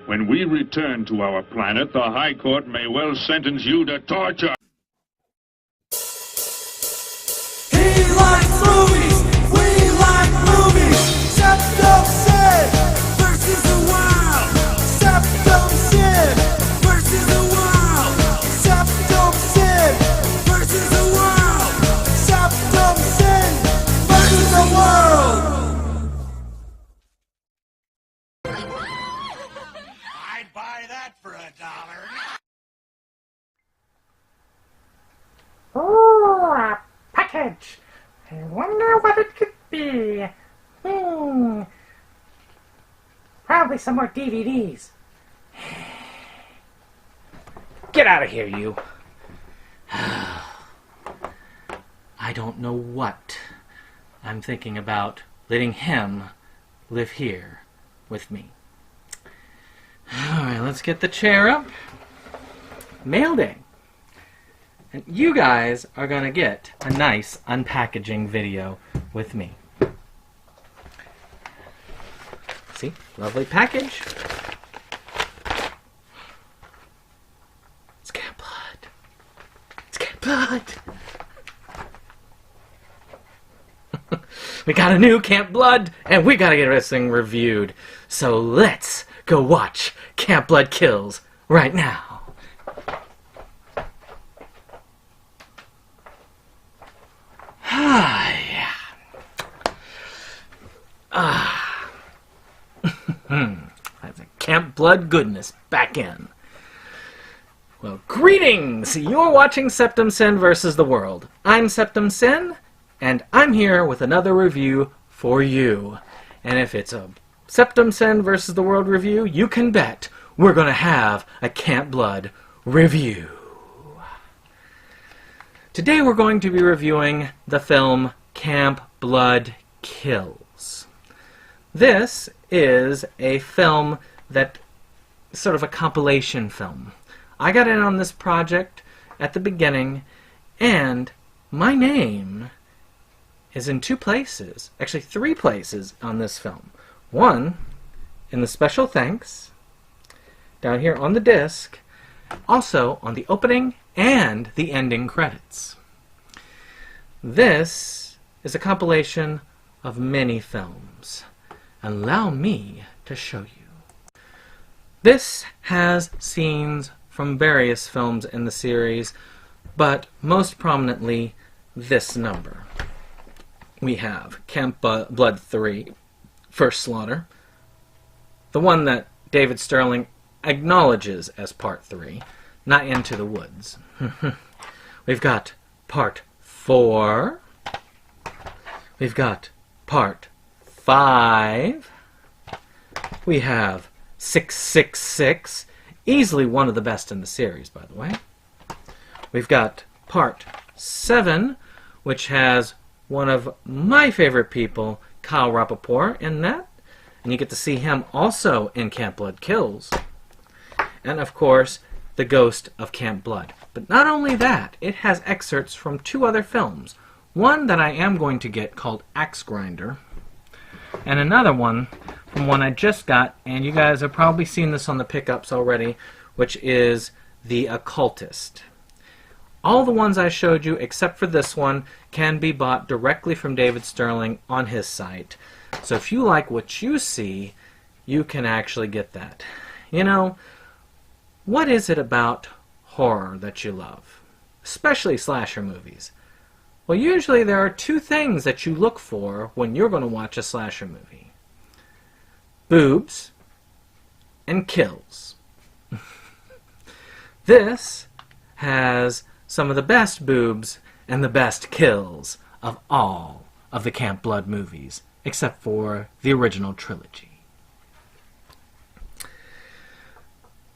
When we return to our planet, the High Court may well sentence you to torture. He likes movies, we like movies. Septum Sin versus the world. Septum Sin versus the world. Septum Sin versus the world. Septum Sin versus the world. I'd buy that for $1. Oh, a package. I wonder what it could be. Probably some more DVDs. Get out of here, you. I don't know what I'm thinking about letting him live here with me. Alright, let's get the chair up. Mail day. And you guys are going to get a nice unpackaging video with me. See? Lovely package. It's Camp Blood. It's Camp Blood. We got a new Camp Blood, and we got to get this thing reviewed. So let's go watch Camp Blood Kills right now. That's a Camp Blood goodness back in. Well, greetings! You're watching Septum Sin versus the World. I'm Septum Sin, and I'm here with another review for you. And if it's a Septum Sin versus the World review, you can bet we're going to have a Camp Blood review. Today we're going to be reviewing the film Camp Blood Kills. This is a film that sort of a compilation film. I got in on this project at the beginning, and my name is in 2 places, actually 3 places on this film. One, in the special thanks, down here on the disc, also on the opening and the ending credits. This is a compilation of many films. Allow me to show you. This has scenes from various films in the series, but most prominently this number. We have Camp Blood 3, First Slaughter, the one that David Sterling acknowledges as Part 3, not Into the Woods. We've got Part 4. We've got Part 5. We have 666, easily one of the best in the series, by the way. We've got Part 7, which has one of my favorite people, Kyle Rappaport, in that. And you get to see him also in Camp Blood Kills. And, of course, The Ghost of Camp Blood. But not only that, it has excerpts from 2 other films. One that I am going to get called Axe Grinder, and another one from one I just got, and you guys have probably seen this on the pickups already, which is The Occultist. All the ones I showed you, except for this one, can be bought directly from David Sterling on his site. So if you like what you see, you can actually get that. You know, what is it about horror that you love? Especially slasher movies. Well, usually there are 2 things that you look for when you're going to watch a slasher movie. Boobs and kills. This has some of the best boobs and the best kills of all of the Camp Blood movies, except for the original trilogy.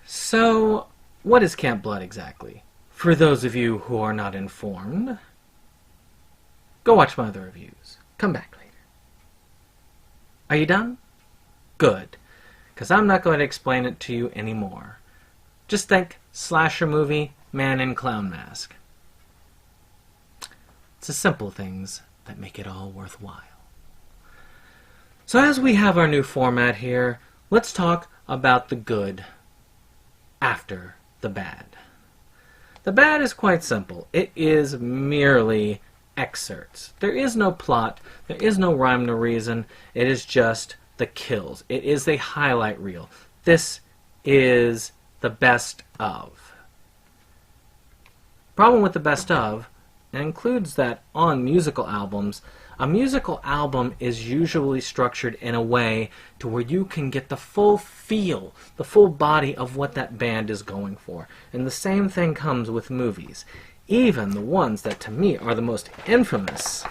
So, what is Camp Blood exactly? For those of you who are not informed, go watch my other reviews. Come back later. Are you done? Good. Because I'm not going to explain it to you anymore. Just think slasher movie, man in clown mask. It's the simple things that make it all worthwhile. So as we have our new format here, let's talk about the good after the bad. The bad is quite simple. It is merely excerpts. There is no plot. There is no rhyme, no reason. It is just the kills. It is a highlight reel. This is the best of. Problem with the best of, it includes that on musical albums, a musical album is usually structured in a way to where you can get the full feel, the full body of what that band is going for. And the same thing comes with movies. Even the ones that to me are the most infamous,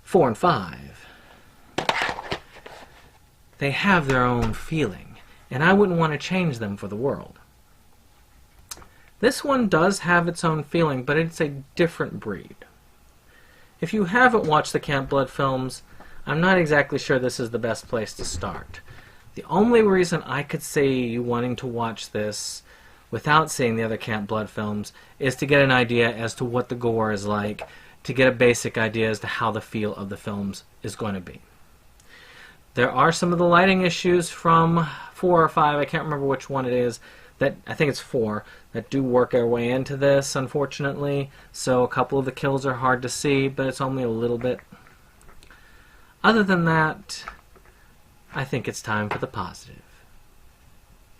4 and 5, they have their own feeling, and I wouldn't want to change them for the world. This one does have its own feeling, but it's a different breed. If you haven't watched the Camp Blood films, I'm not exactly sure this is the best place to start. The only reason I could see you wanting to watch this without seeing the other Camp Blood films is to get an idea as to what the gore is like, to get a basic idea as to how the feel of the films is going to be. There are some of the lighting issues from 4 or 5, I can't remember which one it is, that I think it's 4, that do work their way into this, unfortunately. So a couple of the kills are hard to see, but it's only a little bit. Other than that, I think it's time for the positive.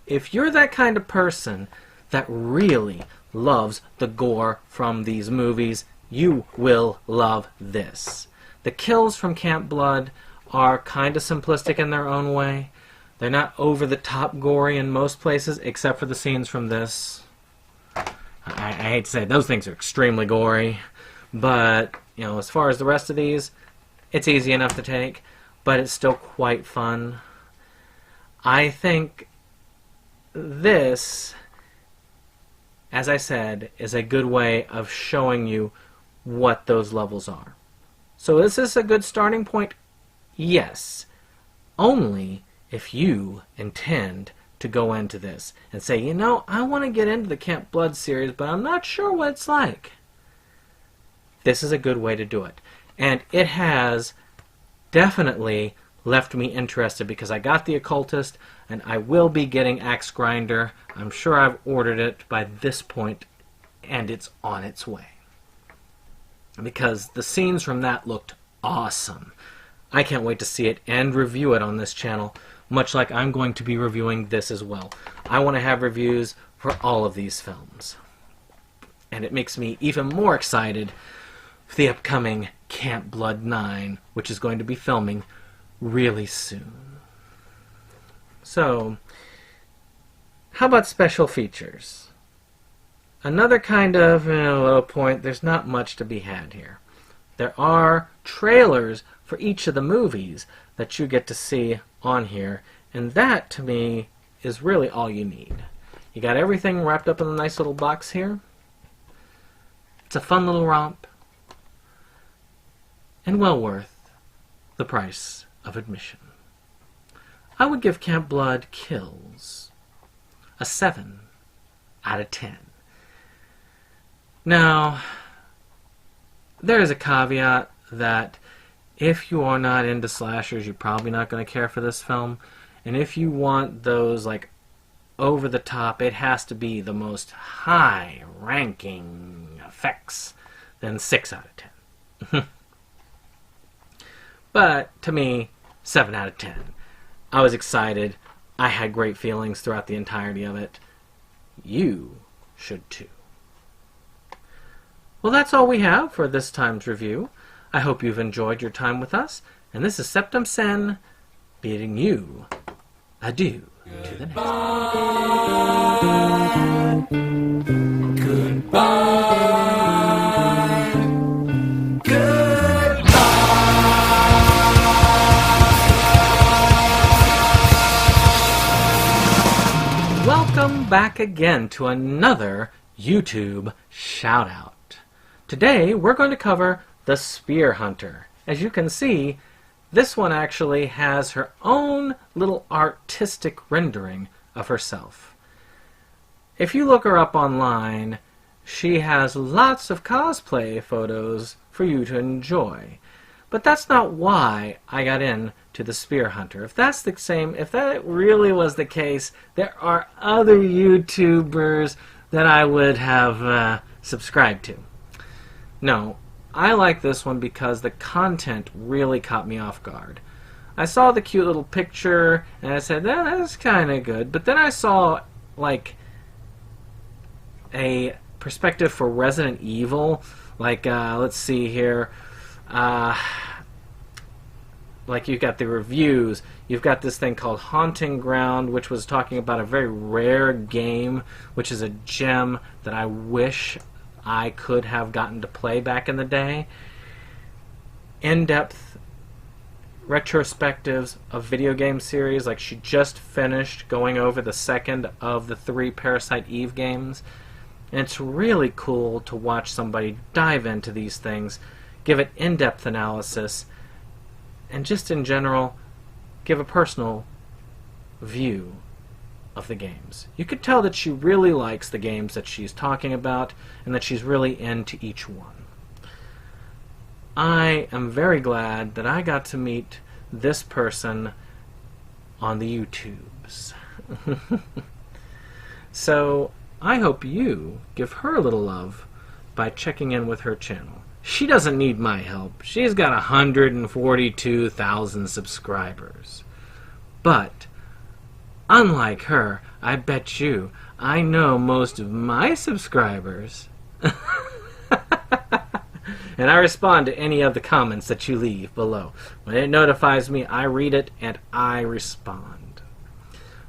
If you're that kind of person that really loves the gore from these movies, you will love this. The kills from Camp Blood are kind of simplistic in their own way. They're not over-the-top gory in most places, except for the scenes from this. I hate to say it, those things are extremely gory. But, you know, as far as the rest of these, it's easy enough to take, but it's still quite fun. I think this, as I said, is a good way of showing you what those levels are. So is this a good starting point? Yes. Only if you intend to go into this and say, you know, I want to get into the Camp Blood series, but I'm not sure what it's like. This is a good way to do it. And it has definitely left me interested because I got The Occultist, and I will be getting Axe Grinder. I'm sure I've ordered it by this point, and it's on its way. Because the scenes from that looked awesome. I can't wait to see it and review it on this channel, much like I'm going to be reviewing this as well. I want to have reviews for all of these films. And it makes me even more excited for the upcoming Camp Blood 9, which is going to be filming really soon. So, how about special features? Another kind of low point, there's not much to be had here. There are trailers for each of the movies that you get to see on here, and that to me is really all you need. You got everything wrapped up in a nice little box here. It's a fun little romp, and well worth the price of admission. I would give Camp Blood Kills a 7 out of 10. Now, there is a caveat that if you are not into slashers, you're probably not going to care for this film. And if you want those, like, over-the-top, it has to be the most high-ranking effects, then 6 out of 10. But, to me, 7 out of 10. I was excited. I had great feelings throughout the entirety of it. You should too. Well, that's all we have for this time's review. I hope you've enjoyed your time with us, and this is Septum Sen bidding you adieu to the next one. Goodbye. Goodbye. Welcome back again to another YouTube shout-out. Today, we're going to cover The Spear Hunter. As you can see, this one actually has her own little artistic rendering of herself. If you look her up online, she has lots of cosplay photos for you to enjoy. But that's not why I got into the Spear Hunter. If that's the same, if that really was the case, there are other YouTubers that I would have subscribed to. No, I like this one because the content really caught me off guard. I saw the cute little picture and I said, that's kind of good. But then I saw like a perspective for Resident Evil. Like, let's see here. Like, you've got the reviews. You've got this thing called Haunting Ground, which was talking about a very rare game, which is a gem that I wish I could have gotten to play back in the day. In-depth retrospectives of video game series, like she just finished going over the second of the 3 Parasite Eve games. And it's really cool to watch somebody dive into these things, give it in-depth analysis, and just in general, give a personal view of the games. You could tell that she really likes the games that she's talking about, and that she's really into each one. I am very glad that I got to meet this person on the YouTubes. So, I hope you give her a little love by checking in with her channel. She doesn't need my help. She's got 142,000 subscribers. But, unlike her, I bet you I know most of my subscribers. And I respond to any of the comments that you leave below. When it notifies me, I read it and I respond.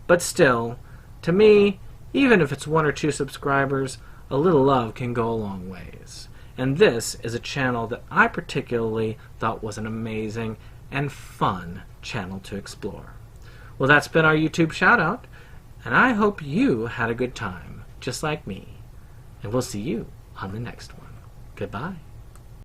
But still, to me, even if it's 1 or 2 subscribers, a little love can go a long ways. And this is a channel that I particularly thought was an amazing and fun channel to explore. Well, that's been our YouTube shout-out, and I hope you had a good time, just like me. And we'll see you on the next one. Goodbye.